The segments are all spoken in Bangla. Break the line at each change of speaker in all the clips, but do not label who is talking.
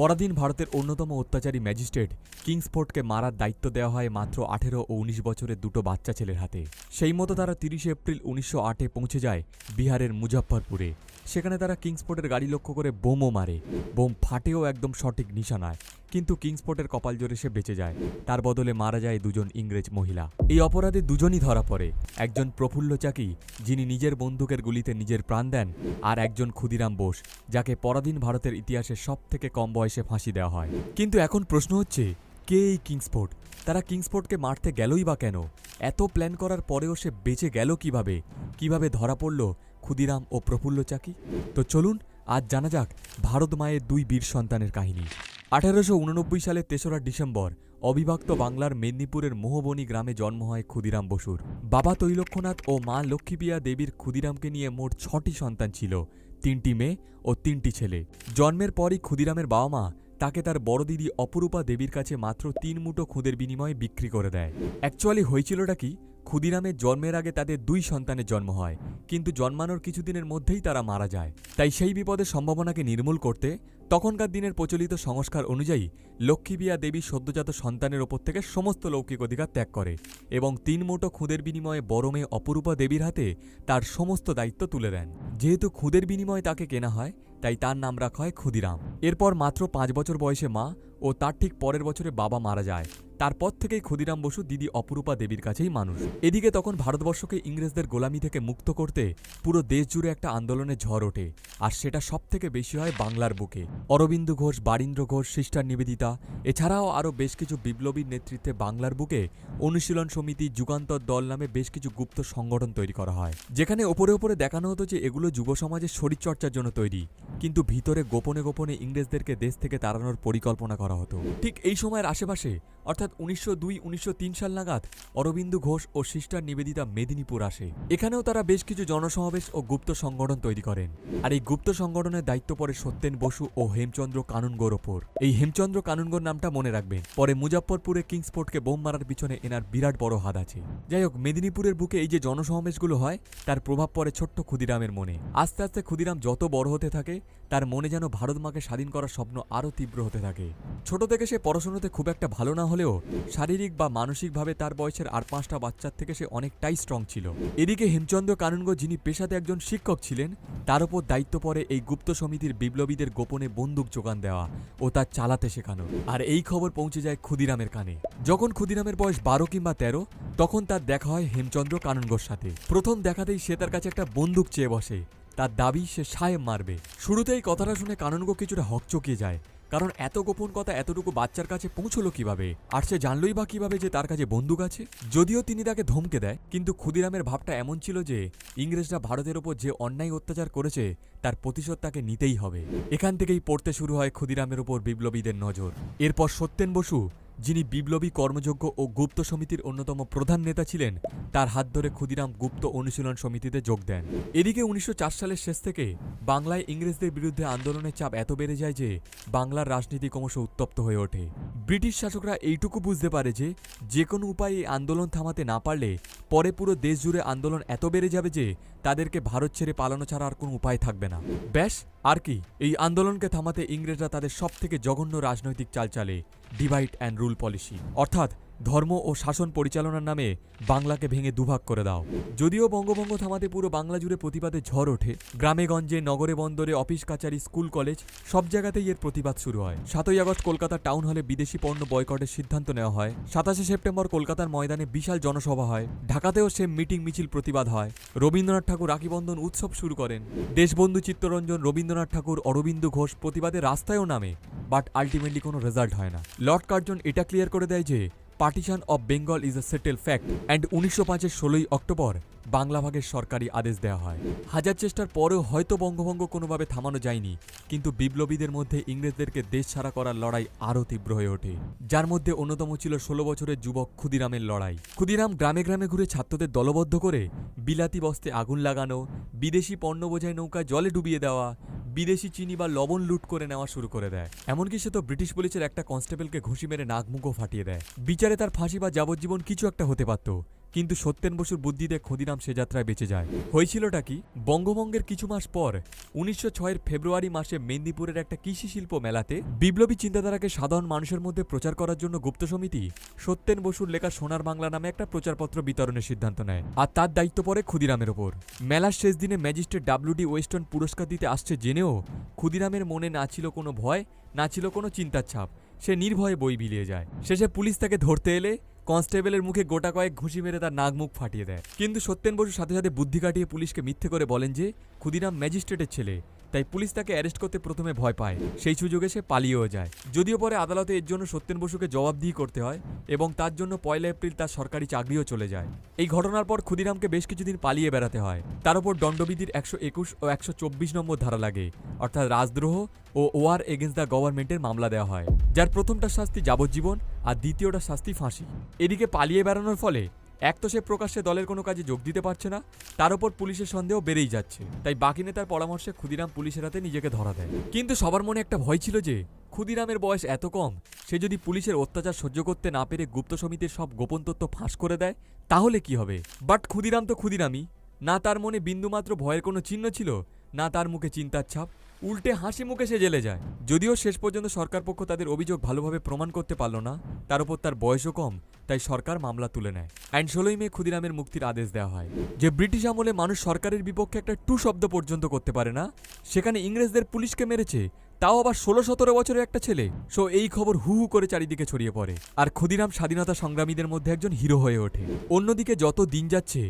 পরাধীন ভারতের অন্যতম অত্যাচারী ম্যাজিস্ট্রেট কিংসফোর্ডকে মারার দায়িত্ব দেওয়া হয় মাত্র ১৮ ও ১৯ বছরের দুটো বাচ্চা ছেলের হাতে। সেই মতো তারা ৩০ এপ্রিল ১৯০৮-এ পৌঁছে যায় বিহারের মুজফ্ফরপুরে। সেখানে তারা কিংসফোর্ডের গাড়ি লক্ষ্য করে বোমও মারে। বোম ফাটেও একদম সঠিক নিশানায়, কিন্তু কিংসফোর্ডের কপাল জোরে সে বেঁচে যায়। তার বদলে মারা যায় দুজন ইংরেজ মহিলা। এই অপরাধে দুজনই ধরা পড়ে, একজন প্রফুল্ল চাকি, যিনি নিজের বন্দুকের গুলিতে নিজের প্রাণ দেন, আর একজন ক্ষুদিরাম বোস, যাকে পরাধীন ভারতের ইতিহাসে সবথেকে কম বয়সে ফাঁসি দেওয়া হয়। কিন্তু এখন প্রশ্ন হচ্ছে, কে এই কিংসফোর্ড? তারা কিংসফোর্ডকে মারতে গেলই বা কেন? এত প্ল্যান করার পরেও সে বেঁচে গেল কিভাবে? কিভাবে ধরা পড়ল ক্ষুদিরাম ও প্রফুল্ল চাকি? তো চলুন আজ জানা যাক ভারত মায়ের দুই বীর সন্তানের কাহিনী। ১৮৮৯ সালের ৩রা ডিসেম্বর অবিভক্ত বাংলার মেদিনীপুরের মোহবনী গ্রামে জন্ম হয় ক্ষুদিরাম বসুর। বাবা তৈলক্ষ্যনাথ ও মা লক্ষ্মীপ্রিয়া দেবীর ক্ষুদিরামকে নিয়ে মোট ৬টি সন্তান ছিল, ৩টি মেয়ে ও ৩টি ছেলে। জন্মের পরই ক্ষুদিরামের বাবা মা তাকে তার বড় দিদি অপরূপা দেবীর কাছে মাত্র ৩ মুঠো খুদের বিনিময়ে বিক্রি করে দেয়। অ্যাকচুয়ালি হয়েছিলটা কি, ক্ষুদিরামের জন্মের আগে তাদের ২ সন্তানের জন্ম হয়, কিন্তু জন্মানোর কিছুদিনের মধ্যেই তারা মারা যায়। তাই সেই বিপদের সম্ভাবনাকে নির্মূল করতে তখনকার দিনের প্রচলিত সংস্কার অনুযায়ী লক্ষ্মীপ্রিয়া দেবী সদ্যজাত সন্তানের ওপর থেকে সমস্ত লৌকিক অধিকার ত্যাগ করে এবং ৩ মুঠো খুদের বিনিময়ে বড় মেয়ে অপরূপা দেবীর হাতে তার সমস্ত দায়িত্ব তুলে দেন। যেহেতু খুদের বিনিময়ে তাকে কেনা হয়, তাই তার নাম রাখা হয় ক্ষুদিরাম। এরপর মাত্র ৫ বছর বয়সে মা ও তার ঠিক পরের বছরে বাবা মারা যায়। তারপর থেকেই ক্ষুদিরাম বসু দিদি অপরূপা দেবীর কাছেই মানুষ। এদিকে তখন ভারতবর্ষকে ইংরেজদের গোলামি থেকে মুক্ত করতে পুরো দেশ জুড়ে একটা আন্দোলনের ঝড় ওঠে, আর সেটা সবথেকে বেশি হয় বাংলার বুকে। অরবিন্দু ঘোষ, বারীন্দ্র ঘোষ, সিস্টার নিবেদিতা, এছাড়াও আরও বেশ কিছু বিপ্লবীর নেতৃত্বে বাংলার বুকে অনুশীলন সমিতি, যুগান্তর দল নামে বেশ কিছু গুপ্ত সংগঠন তৈরি করা হয়, যেখানে ওপরে ওপরে দেখানো হতো যে এগুলো যুব সমাজের শরীরচর্চার জন্য তৈরি, কিন্তু ভিতরে গোপনে গোপনে ইংরেজদেরকে দেশ থেকে তাড়ানোর পরিকল্পনা করা হতো। ঠিক এই সময়ের আশেপাশে অর্থাৎ ১৯০২-১৯০৩ সাল নাগাদ অরবিন্দু ঘোষ ও সিস্টার নিবেদিতা মেদিনীপুর আসে। এখানেও তারা বেশ কিছু জনসমাবেশ ও গুপ্ত সংগঠন তৈরি করেন, আর এই গুপ্ত সংগঠনের দায়িত্ব পড়ে সত্যেন বসু ও হেমচন্দ্র কানুনগোর ওপর। এই হেমচন্দ্র কানুনগোর নামটা মনে রাখবেন, পরে মুজফ্ফরপুরে কিংসফোর্ডকে বোম মারার পিছনে এনার বিরাট বড় হাত আছে। যাই হোক, মেদিনীপুরের বুকে এই যে জনসমাবেশগুলো হয়, তার প্রভাব পড়ে ছোট্ট ক্ষুদিরামের মনে। আস্তে আস্তে ক্ষুদিরাম যত বড় হতে থাকে, তার মনে যেন ভারত মাকে স্বাধীন করার স্বপ্ন আরও তীব্র হতে থাকে। ছোট থেকে সে পড়াশোনাতে খুব একটা ভালো না হলেও শারীরিক বা মানসিকভাবে তার বয়সের আর ৫টা বাচ্চার থেকে সে অনেকটাই স্ট্রং ছিল। এদিকে হেমচন্দ্র কানুনগো, যিনি পেশাতে একজন শিক্ষক ছিলেন, তার উপর দায়িত্ব পড়ে এই গুপ্ত সমিতির বিপ্লবীদের গোপনে বন্দুক যোগান দেওয়া ও তা চালাতে শেখানো। আর এই খবর পৌঁছে যায় ক্ষুদিরামের কানে। যখন ক্ষুদিরামের বয়স ১২ কিংবা ১৩, তখন তার দেখা হয় হেমচন্দ্র কানুনগোর সাথে। প্রথম দেখাতেই সে তার কাছে একটা বন্দুক চেয়ে বসে। তার দাবি সে সাহেব মারবে। শুরুতেই কথাটা শুনে কানুনগো কিছুটা হকচকিয়ে যায়, কারণ এত গোপন কথা এতটুকু বাচ্চার কাছে পৌঁছলো কিভাবে, আর সে জানলই বা কিভাবে যে তার কাছে বন্দুক আছে। যদিও তিনি তাকে ধমকে দেয়, কিন্তু ক্ষুদিরামের ভাবটা এমন ছিল যে ইংরেজরা ভারতের ওপর যে অন্যায় অত্যাচার করেছে তার প্রতিশোধ তাকে নিতেই হবে। এখান থেকেই পড়তে শুরু হয় ক্ষুদিরামের ওপর বিপ্লবীদের নজর। এরপর সত্যেন বসু, যিনি বিপ্লবী কর্মযোগ্য ও গুপ্ত সমিতির অন্যতম প্রধান নেতা ছিলেন, তার হাত ধরে ক্ষুদিরাম গুপ্ত অনুশীলন সমিতিতে যোগ দেন। এদিকে ১৯০৪ সালের শেষ থেকে বাংলায় ইংরেজদের বিরুদ্ধে আন্দোলনের চাপ এত বেড়ে যায় যে বাংলার রাজনীতি ক্রমশ উত্তপ্ত হয়ে ওঠে। ব্রিটিশ শাসকরা এইটুকু বুঝতে পারে যে কোনো উপায়ে এই আন্দোলন থামাতে না পারলে পরে পুরো দেশ জুড়ে আন্দোলন এত বেড়ে যাবে যে তাদেরকে ভারত ছেড়ে পালানো ছাড়া আর কোনো উপায় থাকবে না। ব্যাস, আর কি, এই আন্দোলনকে থামাতে ইংরেজরা তাদের সবথেকে জঘন্য রাজনৈতিক চাল চালে, ডিভাইড অ্যান্ড রুল পলিসি, অর্থাৎ ধর্ম ও শাসন পরিচালনার নামে বাংলাকে ভেঙে দুভাগ করে দাও। যদিও বঙ্গভঙ্গ থামাতে পুরো বাংলা জুড়ে প্রতিবাদের ঝড় ওঠে, গ্রামে গঞ্জে, নগরে বন্দরে, অফিস কাচারি, স্কুল কলেজ সব জায়গাতেই এর প্রতিবাদ শুরু হয়। ৭ই আগস্ট কলকাতার টাউন হলে বিদেশি পণ্য বয়কটের সিদ্ধান্ত নেওয়া হয়। ২৭শে সেপ্টেম্বর কলকাতার ময়দানে বিশাল জনসভা হয়। ঢাকাতেও সেম মিটিং মিছিল প্রতিবাদ হয়। রবীন্দ্রনাথ ঠাকুর রাখিবন্ধন উৎসব শুরু করেন। দেশবন্ধু চিত্তরঞ্জন, রবীন্দ্রনাথ ঠাকুর, অরবিন্দু ঘোষ প্রতিবাদে রাস্তায়ও নামে, বাট আলটিমেটলি কোনো রেজাল্ট হয় না। লর্ড কার্জন এটা ক্লিয়ার করে দেয় যে partition of Bengal is a settle fact and ১৯০৫-এর ১৬ই অক্টোবর বাংলা ভাগের সরকারি আদেশ দেওয়া হয়। হাজার চেষ্টার পরেও হয়তো বঙ্গভঙ্গ কোনোভাবে থামানো যায়নি, কিন্তু বিপ্লবীদের মধ্যে ইংরেজদেরকে দেশ ছাড়া করার লড়াই আরও তীব্র হয়ে ওঠে, যার মধ্যে অন্যতম ছিল ১৬ বছরের যুবক ক্ষুদিরামের লড়াই। ক্ষুদিরাম গ্রামে গ্রামে ঘুরে ছাত্রদের দলবদ্ধ করে বিলাতি বস্তে আগুন লাগানো, বিদেশি পণ্য বোঝাই নৌকা জলে ডুবিয়ে দেওয়া, বিদেশি চিনি বা লবণ লুট করে নেওয়া শুরু করে দেয়। এমনকি সে তো ব্রিটিশ পুলিশের একটা কনস্টেবলকে ঘুষি মেরে নাক মুখও ফাটিয়ে দেয়। বিচারে তার ফাঁসি বা যাবজ্জীবন কিছু একটা হতে পারত, কিন্তু সত্যেন বসুর বুদ্ধিতে ক্ষুদিরাম সে যাত্রায় বেঁচে যায়। হয়েছিলটা কি, বঙ্গভঙ্গের কিছু মাস পর 1906-এর ফেব্রুয়ারি মাসে মেদিনীপুরের একটা কৃষি শিল্প মেলাতে বিপ্লবী চিন্তাধারাকে সাধারণ মানুষের মধ্যে প্রচার করার জন্য গুপ্ত সমিতি সত্যেন বসুর লেখা সোনার বাংলা নামে একটা প্রচারপত্র বিতরণের সিদ্ধান্ত নেয়, আর তার দায়িত্ব পড়ে ক্ষুদিরামের ওপর। মেলার শেষ দিনে ম্যাজিস্ট্রেট WD ওয়েস্টন পুরস্কার দিতে আসছে জেনেও ক্ষুদিরামের মনে না ছিল কোনো ভয়, না ছিল কোনো চিন্তার ছাপ। সে নির্ভয়ে বই বিলিয়ে যায়। শেষে পুলিশ তাকে ধরতে এলে কনস্টেবলের মুখে গোটা কয়েক ঘুষি মেরে তার নাক মুখ ফাটিয়ে দেয়। কিন্তু সত্যেন বসু সাথে সাথে বুদ্ধি কাটিয়ে পুলিশকে মিথ্যে করে বলেন যে ক্ষুদিরাম ম্যাজিস্ট্রেটের ছেলে, তাই পুলিশ তাকে অ্যারেস্ট করতে প্রথমে ভয় পায়। সেই সুযোগে সে পালিয়েও যায়। যদিও পরে আদালতে এর জন্য সত্যেন বসুকে জবাবদিহি করতে হয় এবং তার জন্য 1 এপ্রিল তার সরকারি চাকরিও চলে যায়। এই ঘটনার পর ক্ষুদিরামকে বেশ কিছুদিন পালিয়ে বেড়াতে হয়। তার উপর দণ্ডবিধির 121 ও 124 নম্বর ধারা লাগে, অর্থাৎ রাজদ্রোহ ও ওয়ার এগেন্স্ট দ্য গভর্নমেন্টের মামলা দেওয়া হয়, যার প্রথমটার শাস্তি যাবজ্জীবন আর দ্বিতীয়টার শাস্তি ফাঁসি। এদিকে পালিয়ে বেড়ানোর ফলে এক তো সে প্রকাশ্যে দলের কোনো কাজে যোগ দিতে পারছে না, তার উপর পুলিশের সন্দেহ বেড়েই যাচ্ছে। তাই বাকি নেতার পরামর্শে ক্ষুদিরাম পুলিশের হাতে নিজেকে ধরা দেয়। কিন্তু সবার মনে একটা ভয় ছিল যে ক্ষুদিরামের বয়স এত কম, সে যদি পুলিশের অত্যাচার সহ্য করতে না পেরে গুপ্ত সমিতির সব গোপন তথ্য ফাঁস করে দেয় তাহলে কি হবে। বাট ক্ষুদিরাম তো ক্ষুদিরামই, না তার মনে বিন্দুমাত্র ভয়ের কোনো চিহ্ন ছিল, না তার মুখে চিন্তার ছাপ। উল্টে হাসি মুখে সে জেলে যায়। যদিও শেষ পর্যন্ত সরকার পক্ষ তাদের অভিযোগ ভালোভাবে প্রমাণ করতে পারল না, তার উপর তার বয়সও কম, তাই সরকার মামলা তুলে নেয়। অ্যান্ড 16 মে ক্ষুদিরামের মুক্তির আদেশ দেওয়া হয়। যে ব্রিটিশ আমলে মানুষ সরকারের বিপক্ষে একটা টু শব্দ পর্যন্ত করতে পারে না, সেখানে ইংরেজদের পুলিশকে মেরেছে, তাও আবার 16-17 বছরের একটা ছেলে। সো এই খবর হু হু করে চারিদিকে ছড়িয়ে পড়ে, আর ক্ষুদিরাম স্বাধীনতা সংগ্রামীদের মধ্যে একজন হিরো হয়ে ওঠে। অন্যদিকে যত দিন যাচ্ছে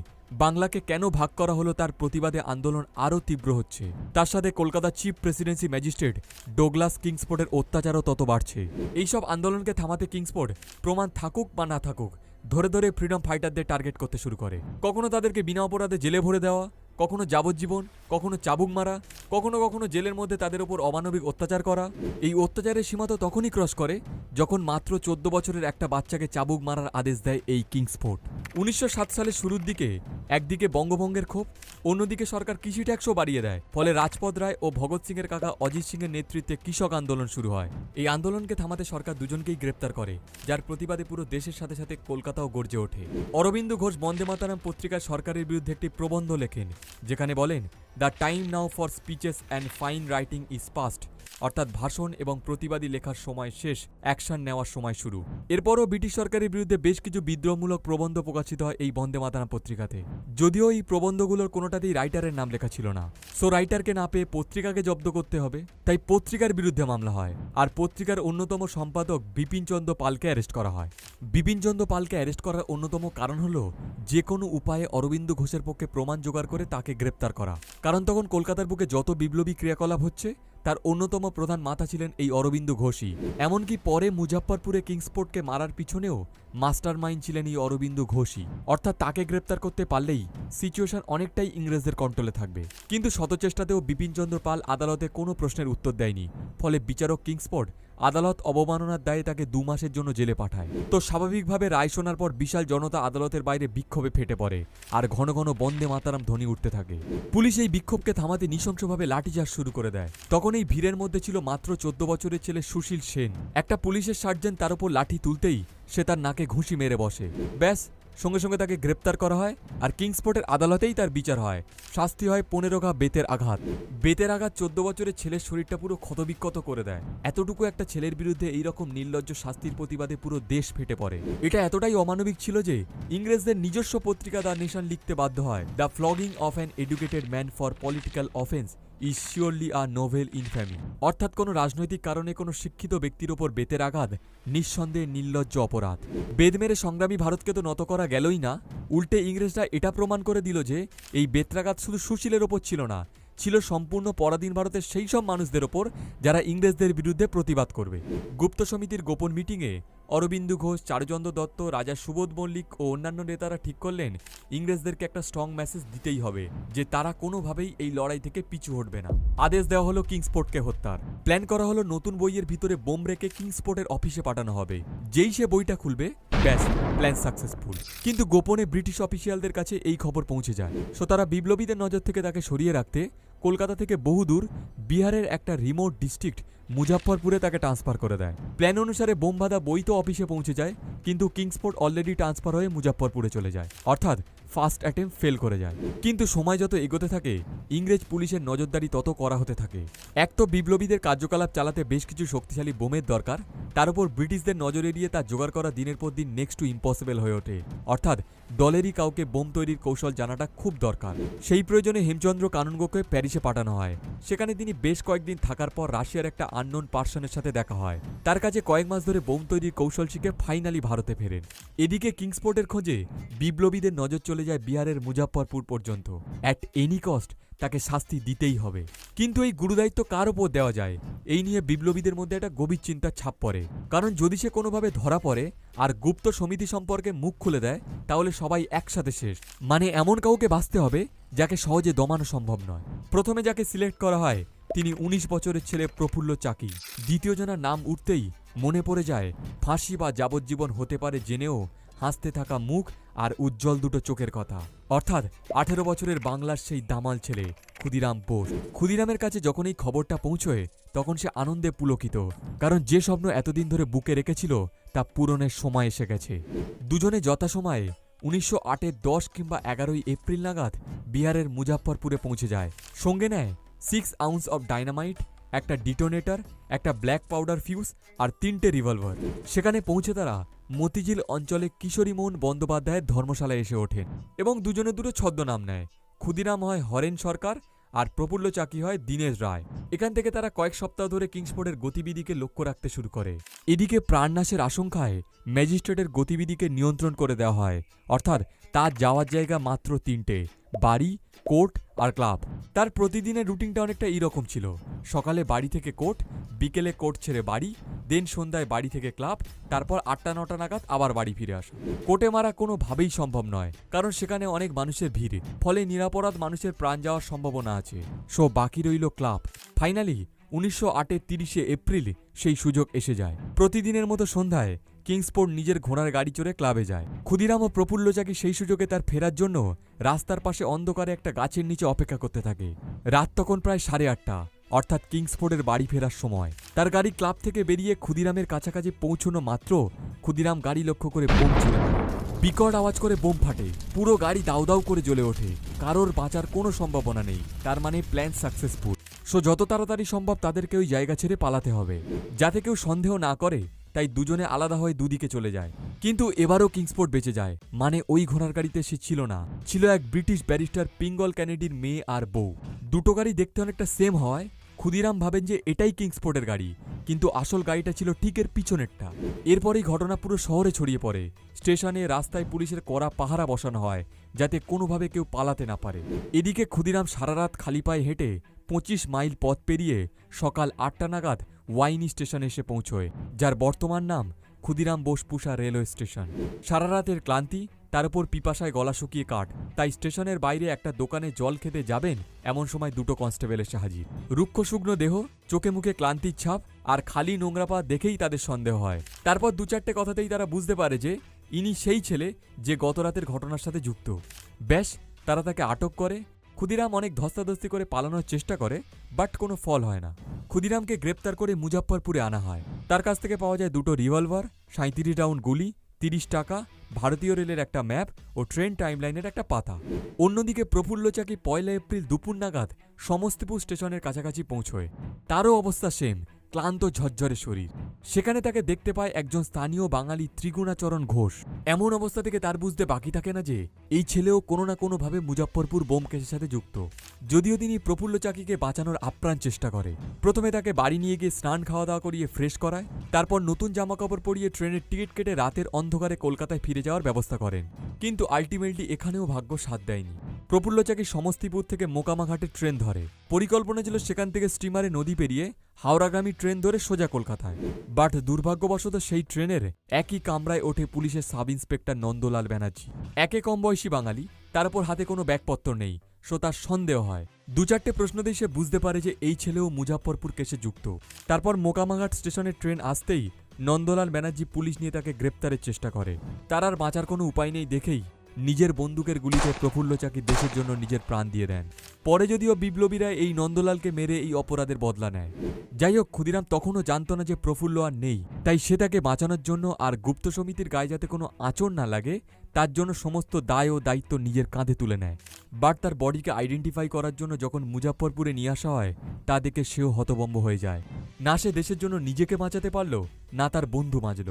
বাংলাকে কেন ভাগ করা হলো তার প্রতিবাদে আন্দোলন আরও তীব্র হচ্ছে। তার সাথে কলকাতা চিফ প্রেসিডেন্সি ম্যাজিস্ট্রেট ডোগলাস কিংসফোর্ডের অত্যাচারও তত বাড়ছে। এইসব আন্দোলনকে থামাতে কিংসফোর্ড প্রমাণ থাকুক বা না থাকুক ধরে ধরে ফ্রিডম ফাইটারদের টার্গেট করতে শুরু করে। কখনো তাদেরকে বিনা অপরাধে জেলে ভরে দেওয়া, কখনো যাবজ্জীবন, কখনো চাবুক মারা, কখনো কখনো জেলের মধ্যে তাদের উপর অমানবিক অত্যাচার করা। এই অত্যাচারের সীমা তো তখনই ক্রস করে যখন মাত্র 14 বছরের একটা বাচ্চাকে চাবুক মারার আদেশ দেয় এই কিংসফোর্ড। 1907 সালের শুরুর দিকে একদিকে বঙ্গভঙ্গের ক্ষোভ, অন্যদিকে সরকার কৃষি ট্যাক্সও বাড়িয়ে দেয়। ফলে রাজপথ রায় ও ভগৎ সিংয়ের কাকা অজিত সিংয়ের নেতৃত্বে কৃষক আন্দোলন শুরু হয়। এই আন্দোলনকে থামাতে সরকার দুজনকেই গ্রেপ্তার করে, যার প্রতিবাদে পুরো দেশের সাথে সাথে কলকাতাও গর্জে ওঠে। অরবিন্দ ঘোষ বন্দে মাতরম পত্রিকায় সরকারের বিরুদ্ধে একটি প্রবন্ধ লেখেন, যেখানে বলেন the time now for speeches and fine writing is past, অর্থাৎ ভাষণ এবং প্রতিবাদী লেখার সময় শেষ, অ্যাকশন নেওয়ার সময় শুরু। এরপরও ব্রিটিশ সরকারের বিরুদ্ধে বেশ কিছু বিদ্রোহমূলক প্রবন্ধ প্রকাশিত হয় এই বন্দে মাতরম পত্রিকাতে। যদিও এই প্রবন্ধগুলোর কোনোটাতেই রাইটারের নাম লেখা ছিল না, সো রাইটারকে না পেয়ে পত্রিকাকে জব্দ করতে হবে, তাই পত্রিকার বিরুদ্ধে মামলা হয়। আর পত্রিকার অন্যতম সম্পাদক বিপিনচন্দ্র পালকে অ্যারেস্ট করা হয়। বিপিনচন্দ্র পালকে অ্যারেস্ট করার অন্যতম কারণ হলো যে কোনো উপায়ে অরবিন্দ ঘোষের পক্ষে প্রমাণ জোগাড় করে তাকে গ্রেপ্তার করা। কারণ তখন কলকাতার বুকে যত বিপ্লবী ক্রিয়াকলাপ হচ্ছে তার অন্যতম প্রধান মাথা ছিলেন এই অরবিন্দ ঘোষই। এমনকি পরে মুজাফফরপুরে কিংসফোর্ডকে মারার পিছনেও মাস্টার মাইন্ড ছিলেন এই অরবিন্দ ঘোষই। অর্থাৎ তাকে গ্রেপ্তার করতে পারলেই সিচুয়েশন অনেকটাই ইংরেজদের কন্ট্রোলে থাকবে। কিন্তু শতচেষ্টাতেও বিপিনচন্দ্র পাল আদালতে কোনো প্রশ্নের উত্তর দেয়নি। ফলে বিচারক কিংসফোর্ড আদালত অবমাননার দায়ে তাকে 2 মাসের জন্য জেলে পাঠায়। তো স্বাভাবিকভাবে রায় শোনার পর বিশাল জনতা আদালতের বাইরে বিক্ষোভে ফেটে পড়ে, আর ঘন ঘন বন্দে মাতরম ধ্বনি উঠতে থাকে। পুলিশ এই বিক্ষোভকে থামাতে নৃশংসভাবে লাঠিচার্জ শুরু করে দেয়। তখন এই ভিড়ের মধ্যে ছিল মাত্র 14 বছরের ছেলে সুশীল সেন। একটা পুলিশের সার্জেন্ট তার উপর লাঠি তুলতেই সে তার নাকে ঘুষি মেরে বসে। ব্যাস, সঙ্গে সঙ্গে তাকে গ্রেপ্তার করা হয়, আর কিংসফোর্ডের আদালতেই তার বিচার হয়। শাস্তি হয় 15 ঘা বেতের আঘাত। বেতের আঘাত 14 বছরের ছেলের শরীরটা পুরো ক্ষতবিক্ষত করে দেয়। এতটুকু একটা ছেলের বিরুদ্ধে এইরকম নির্লজ্জ শাস্তির প্রতিবাদে পুরো দেশ ফেটে পড়ে। এটা এতটাই অমানবিক ছিল যে ইংরেজদের নিজস্ব পত্রিকা দ্য নেশন লিখতে বাধ্য হয়, the flogging of an educated man for political offence is surely a novel infamy. অর্থাৎ কোনো রাজনৈতিক কারণে কোনো শিক্ষিত ব্যক্তির ওপর বেতের আঘাত নিঃসন্দেহে নির্লজ্জ অপরাধ। বেদ মেরে সংগ্রামী ভারতকে তো নত করা গেলই না, উল্টে ইংরেজরা এটা প্রমাণ করে দিল যে এই বেত্রাঘাত শুধু সুশীলের ওপর ছিল না, ছিল সম্পূর্ণ পরাধীন ভারতের সেই সব মানুষদের ওপর যারা ইংরেজদের বিরুদ্ধে প্রতিবাদ করবে। গুপ্ত সমিতির গোপন মিটিংয়ে অরবিন্দ ঘোষ, চারুচন্দ্র দত্ত, রাজা সুবোধ মল্লিক ও অন্যান্য নেতারা ঠিক করলেন ইংরেজদেরকে একটা স্ট্রং মেসেজ দিতেই হবে যে তারা কোনোভাবেই এই লড়াই থেকে পিছু হটবে না। আদেশ দেওয়া হলো কিংসফোর্ডকে হত্যার। প্ল্যান করা হলো নতুন বইয়ের ভিতরে বোম রেখে কিংসফোর্ডের অফিসে পাঠানো হবে। যেই সে বইটা খুলবে, ব্যাস, প্ল্যান সাকসেসফুল। কিন্তু গোপনে ব্রিটিশ অফিসিয়ালদের কাছে এই খবর পৌঁছে যায়। সো তারা বিপ্লবীদের নজর থেকে তাকে সরিয়ে রাখতে কলকাতা থেকে বহুদূর বিহারের একটা রিমোট ডিস্ট্রিক্ট মুজাফফরপুরে তাকে ট্রান্সফার করে দেয়। প্ল্যান অনুসারে বোম বাঁধা বই তো অফিসে পৌঁছে যায়, কিন্তু কিংসপোর্ট অলরেডি ট্রান্সফার হয়ে মুজাফফরপুরে চলে যায়, অর্থাৎ ফার্স্ট অ্যাটেম্প ফেল করে যায়। কিন্তু সময় যত এগোতে থাকে ইংরেজ পুলিশের নজরদারি তত করা হতে থাকে। এক তো বিপ্লবীদের কার্যকলাপ চালাতে বেশ কিছু শক্তিশালী বোমের দরকার, তার উপর ব্রিটিশদের নজর এড়িয়ে তা জোগাড় করা দিনের পর দিন নেক্সট টু ইম্পসিবল হয়ে ওঠে, অর্থাৎ দলেরই কাউকে বোম তৈরির কৌশল জানাটা খুব দরকার। সেই প্রয়োজনে হেমচন্দ্র কানুনগোকে প্যারিসে পাঠানো হয়। সেখানে তিনি বেশ কয়েকদিন থাকার পর রাশিয়ার একটা আননোন পার্সনের সাথে দেখা হয়। তার কাছে কয়েক মাস ধরে বোম তৈরির কৌশল শিখে ফাইনালি ভারতে ফেরেন। এদিকে কিংসপোর্টের খোঁজে বিপ্লবীদের নজর চলে যায় বিহারের মুজাফফরপুর পর্যন্ত। অ্যাট এনি কস্ট তাকে শাস্তি দিতেই হবে। কিন্তু এই গুরুদায়িত্ব কার ওপর দেওয়া যায়, এই নিয়ে বিপ্লবীদের মধ্যে একটা গভীর চিন্তার ছাপ পড়ে। কারণ যদি সে কোনোভাবে ধরা পড়ে আর গুপ্ত সমিতি সম্পর্কে মুখ খুলে দেয়, তাহলে সবাই একসাথে শেষ। মানে এমন কাউকে বাঁচতে হবে যাকে সহজে দমানো সম্ভব নয়। প্রথমে যাকে সিলেক্ট করা হয় তিনি ১৯ বছরের ছেলে প্রফুল্ল চাকি। দ্বিতীয় জনের নাম উঠতেই মনে পড়ে যায় ফাঁসি বা যাবজ্জীবন হতে পারে জেনেও হাসতে থাকা মুখ আর উজ্জ্বল দুটো চোখের কথা, অর্থাৎ ১৮ বছরের বাংলার সেই দামাল ছেলে ক্ষুদিরাম বোস। ক্ষুদিরামের কাছে যখন এই খবরটা পৌঁছয় তখন সে আনন্দে পুলকিত, কারণ যে স্বপ্ন এতদিন ধরে বুকে রেখেছিল তা পূরণের সময় এসে গেছে। দুজনে যথাসময়ে ১৯০৮-এর ১০ কিংবা ১১ই এপ্রিল নাগাদ বিহারের মুজাফফরপুরে পৌঁছে যায়। সঙ্গে নেয় 6 আউন্স অব ডাইনামাইট, একটা ডিটোনেটর, একটা ব্ল্যাক পাউডার ফিউজ আর ৩টে রিভলভার। সেখানে পৌঁছে তারা মতিঝিল অঞ্চলে কিশোরীমোহন বন্দ্যোপাধ্যায়ের ধর্মশালায় এসে ওঠেন এবং দুজনে দুটো ছদ্মনাম নেয়। ক্ষুদিরাম হয় হরেন সরকার আর প্রফুল্ল চাকি হয় দীনেশ রায়। এখান থেকে তারা কয়েক সপ্তাহ ধরে কিংসপোর্টের গতিবিধিকে লক্ষ্য রাখতে শুরু করে। এদিকে প্রাণনাশের আশঙ্কায় ম্যাজিস্ট্রেটের গতিবিধিকে নিয়ন্ত্রণ করে দেওয়া হয়, অর্থাৎ তার যাওয়ার জায়গা মাত্র ৩টে: বাড়ি, কোর্ট আর ক্লাব। তার প্রতিদিনের রুটিনটা অনেকটা এইরকম ছিল: সকালে বাড়ি থেকে কোর্ট, বিকেলে কোর্ট ছেড়ে বাড়ি, দেন সন্ধ্যায় বাড়ি থেকে ক্লাব, তারপর ৮টা-৯টা নাগাদ আবার বাড়ি ফিরে আসা। কোর্টে মারা কোনোভাবেই সম্ভব নয়, কারণ সেখানে অনেক মানুষের ভিড়, ফলে নিরাপরাধ মানুষের প্রাণ যাওয়ার সম্ভাবনা আছে। সো বাকি রইল ক্লাব। ফাইনালি ১৯০৮-এর ৩০শে এপ্রিল সেই সুযোগ এসে যায়। প্রতিদিনের মতো সন্ধ্যায় কিংসপোর্ট নিজের ঘোড়ার গাড়ি চড়ে ক্লাবে যায়। ক্ষুদিরাম ও প্রফুল্ল চাকি সেই সুযোগে তার ফেরার জন্য রাস্তার পাশে অন্ধকারে একটা গাছের নিচে অপেক্ষা করতে থাকে। রাত তখন প্রায় ৮:৩০, অর্থাৎ কিংসপোর্টের বাড়ি ফেরার সময়। তার গাড়ি ক্লাব থেকে বেরিয়ে ক্ষুদিরামের কাছাকাছি পৌঁছানো মাত্র ক্ষুদিরাম গাড়ি লক্ষ্য করে বোম ছুড়ে মারে। বিকট আওয়াজ করে বোম ফাটে, পুরো গাড়ি দাউ দাউ করে জ্বলে ওঠে। কারোর বাঁচার কোনো সম্ভাবনা নেই। তার মানে প্ল্যান সাকসেসফুল। সো যত তাড়াতাড়ি সম্ভব তাদেরকে ওই জায়গা ছেড়ে পালাতে হবে, যাতে কেউ সন্দেহ না করে। তাই দুজনে আলাদা হয়ে দুদিকে চলে যায়। কিন্তু এবারও কিংসপোর্ট বেঁচে যায়। মানে ওই ঘোড়ার গাড়িতে সে ছিল না, ছিল এক ব্রিটিশ ব্যারিস্টার পিঙ্গল ক্যানেডির মেয়ে আর বউ। দুটো গাড়ি দেখতে অনেকটা সেম হয়। ক্ষুদিরাম ভাবেন যে এটাই কিংসপোর্টের গাড়ি, কিন্তু আসল গাড়িটা ছিল ঠিক এর পিছনেরটা। এরপরেই ঘটনা পুরো শহরে ছড়িয়ে পড়ে। স্টেশনে, রাস্তায় পুলিশের কড়া পাহারা বসানো হয়, যাতে কোনোভাবে কেউ পালাতে না পারে। এদিকে ক্ষুদিরাম সারা রাত খালি পায়ে হেঁটে ২৫ মাইল পথ পেরিয়ে সকাল ৮টা নাগাদ ওয়াইনি স্টেশনে এসে পৌঁছয়, যার বর্তমান নাম ক্ষুদিরাম বোস পুসা রেলওয়ে স্টেশন। সারা রাতের ক্লান্তি, তার উপর পিপাসায় গলা শুকিয়ে কাঠ, তাই স্টেশনের বাইরে একটা দোকানে জল খেতে যাবেন এমন সময় দুটো কনস্টেবল এসে হাজির। রুক্ষ শুকনো দেহ, চোখে মুখে ক্লান্তির ছাপ আর খালি নোংরা পা দেখেই তাদের সন্দেহ হয়। তারপর ২-৪টে কথাতেই তারা বুঝতে পারে যে ইনি সেই ছেলে যে গত রাতের ঘটনার সাথে যুক্ত। ব্যাস, তারা তাকে আটক করে। ক্ষুদিরাম অনেক ধস্তাধস্তি করে পালানোর চেষ্টা করে, বাট কোনো ফল হয় না। ক্ষুদিরামকে গ্রেপ্তার করে মুজাফফরপুরে আনা হয়। তার কাছ থেকে পাওয়া যায় দুটো রিভলভার, ৩৭ রাউন্ড গুলি, ৩০ টাকা, ভারতীয় রেলের একটা ম্যাপ ও ট্রেন টাইমলাইনের একটা পাতা। অন্যদিকে প্রফুল্ল চাকি ১লা এপ্রিল দুপুর নাগাদ সমস্তিপুর স্টেশনের কাছাকাছি পৌঁছয়। তারও অবস্থা সেম, ক্লান্ত ঝরঝরে শরীর। সেখানে তাকে দেখতে পায় একজন স্থানীয় বাঙালি ত্রিগুণাচরণ ঘোষ। এমন অবস্থা থেকে তার বুঝতে বাকি থাকে না যে এই ছেলেও কোনো না কোনোভাবে মুজাফফরপুর বোম কেসের সাথে যুক্ত। যদিও তিনি প্রফুল্ল চাকিকে বাঁচানোর আপ্রাণ চেষ্টা করে। প্রথমে তাকে বাড়ি নিয়ে গিয়ে স্নান খাওয়া দাওয়া করিয়ে ফ্রেশ করায়, তারপর নতুন জামাকাপড় পরিয়ে ট্রেনের টিকিট কেটে রাতের অন্ধকারে কলকাতায় ফিরে যাওয়ার ব্যবস্থা করেন। কিন্তু আলটিমেটলি এখানেও ভাগ্য সাথ দেয়নি। প্রফুল্ল চাকি সমস্তিপুর থেকে মোকামাঘাটে ট্রেন ধরে। পরিকল্পনা ছিল সেখান থেকে স্টিমারে নদী পেরিয়ে হাওড়াগামী ট্রেন ধরে সোজা কলকাতায়। বাট দুর্ভাগ্যবশত সেই ট্রেনের একই কামরায় ওঠে পুলিশের সাব ইন্সপেক্টর নন্দলাল ব্যানার্জি। একে কম বয়সী বাঙালি, তার উপর হাতে কোনো ব্যাগপত্র নেই। সো তার সন্দেহ হয়। ২-৪টে প্রশ্ন দিয়ে সে বুঝতে পারে যে এই ছেলেও মুজাফফরপুর কেসে যুক্ত। তারপর মোকামাঘাট স্টেশনে ট্রেন আসতেই নন্দলাল ব্যানার্জি পুলিশ নিয়ে তাকে গ্রেপ্তারের চেষ্টা করে। তার আর বাঁচার কোনো উপায় নেই দেখেই নিজের বন্দুকের গুলিতে প্রফুল্ল চাকি দেশের জন্য নিজের প্রাণ দিয়ে দেন। পরে যদিও বিপ্লবীরা এই নন্দলালকে মেরে এই অপরাধের বদলা নেয়। যাই হোক, ক্ষুদিরাম তখনও জানত না যে প্রফুল্ল আর নেই, তাই সে তাকে বাঁচানোর জন্য আর গুপ্ত সমিতির গায়ে যাতে কোনো আঁচড় না লাগে তার জন্য সমস্ত দায় ও দায়িত্ব নিজের কাঁধে তুলে নেয়। বাট তার বডিকে আইডেন্টিফাই করার জন্য যখন মুজাফফরপুরে নিয়ে আসা হয় তা দেখে সেও হতভম্ব হয়ে যায়। না সে দেশের জন্য নিজেকে বাঁচাতে পারল, না তার বন্ধু বাঁচল।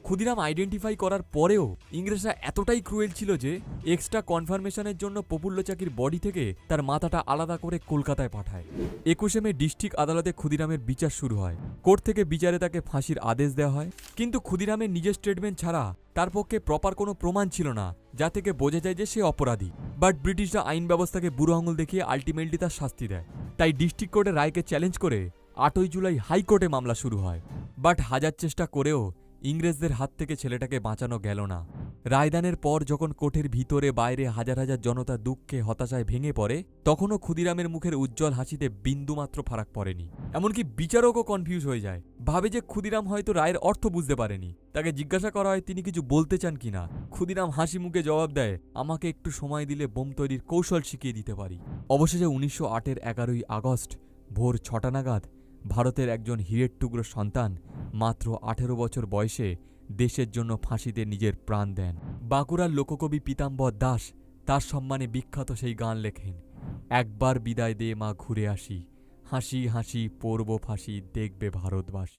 ক্ষুদিরাম আইডেন্টিফাই করার পরেও ইংরেজরা এতটাই ক্রুয়েল ছিল যে এক্সট্রা কনফার্মেশনের জন্য প্রফুল্ল চাকির বডি থেকে তার মাথাটা আলাদা করে কলকাতায় পাঠায়। 21 মে ডিস্ট্রিক্ট আদালতে ক্ষুদিরামের বিচার শুরু হয়। কোর্ট থেকে বিচারে তাকে ফাঁসির আদেশ দেওয়া হয়। কিন্তু ক্ষুদিরামের নিজের স্টেটমেন্ট ছাড়া তার পক্ষে প্রপার কোনো প্রমাণ ছিল না যা থেকে বোঝা যায় যে সে অপরাধী। বাট ব্রিটিশরা আইন ব্যবস্থাকে বুড়ো আঙুল দেখিয়ে আলটিমেটলি তার শাস্তি দেয়। তাই ডিস্ট্রিক্ট কোর্টের রায়কে চ্যালেঞ্জ করে 8ই জুলাই হাইকোর্টে মামলা শুরু হয়। বাট হাজার চেষ্টা করেও ইংরেজদের হাত থেকে ছেলেটাকে বাঁচানো গেল না। রায়দানের পর যখন কোর্টের ভিতরে বাইরে হাজার হাজার জনতা দুঃখে হতাশায় ভেঙে পড়ে, তখনও ক্ষুদিরামের মুখের উজ্জ্বল হাসিতে বিন্দুমাত্র ফারাক পড়েনি। এমনকি বিচারকও কনফিউজ হয়ে যায়, ভাবে যে ক্ষুদিরাম হয়তো রায়ের অর্থ বুঝতে পারেনি। তাকে জিজ্ঞাসা করা হয় তিনি কিছু বলতে চান কিনা। ক্ষুদিরাম হাসি মুখে জবাব দেয়, আমাকে একটু সময় দিলে বোম তৈরির কৌশল শিখিয়ে দিতে পারি। অবশেষে 1908-এর 11ই আগস্ট ভোর 6টা নাগাদ ভারতের একজন হীরের টুকরো সন্তান মাত্র 18 বছর বয়সে দেশের জন্য ফাঁসিতে নিজের প্রাণ দেন। বাঁকুড়ার লোককবি পীতাম্বর দাস তার সম্মানে বিখ্যাত সেই গান লেখেন, একবার বিদায় দে মা ঘুরে আসি, হাসি হাসি পড়ব ফাঁসি দেখবে ভারতবাসী।